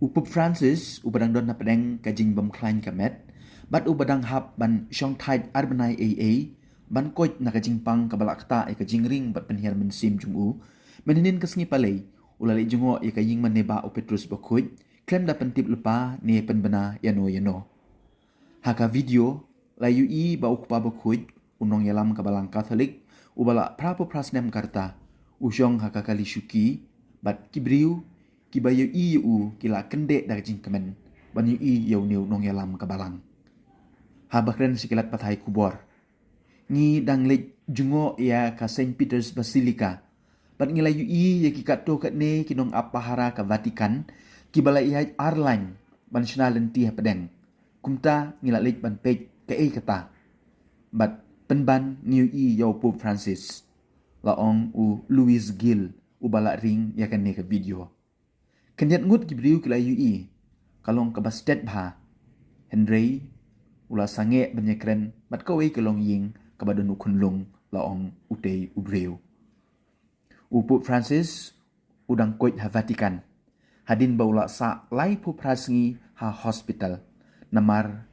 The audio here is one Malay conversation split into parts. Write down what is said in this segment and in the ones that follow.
Upop Francis ubadang don na pedeng kajing bam klein kamet, bat ubadang hap ban syong tait arbanai AA, ban koit na kajing pang kabalakta ay kajing ring bat penhiar mensim jungu, meninin kasngi palay, ulali jungo ay kajing maneba o Petrus bakuit, klem da pentip lupa ni penbena yano. Haka video, layu i ba ukpa bakuit, unong yalam kabalang Katolik, ubala prapo prasnem karta, usyong haka kali syuki, bat kibriu, kibayu i yu kila kendek dari jing kemen, ban yu i yau niu nong yalam kabalang. Habakren sikilat patai kubor. Ngi danglik jungo ya ka Saint Peter's Basilica, bat ngila yu i ya kikat to kat ne kinong apahara ka Vatikan, kibala ihai Arline, ban syanalan tiha pedeng. Kumta ngila lik ban pek ke kata. Bat penban niu i yau Pope Francis. Laong u Louis Gill ubala ring ya kan ne ka video. Kenyat ngut gibriu kila yu i. Kalong kabastet bha. Henry ula sange banyekren bat kawai kalong ying kabadon ukunlung laong utei ubreu. Pope Francis udang koit ha Vatikan. Hadin baula sa lai pu prasngi ha hospital. Namar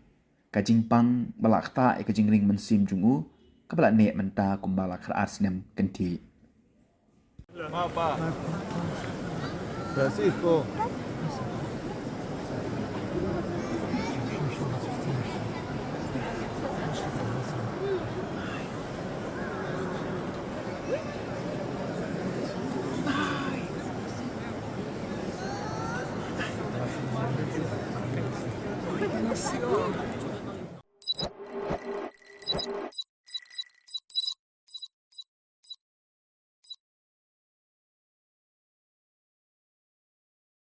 kajing pang balakta e kajing ring mensim jungu kabala ne menta kumbala keraat sinem kenti. Apa? Francisco. Bellissimo!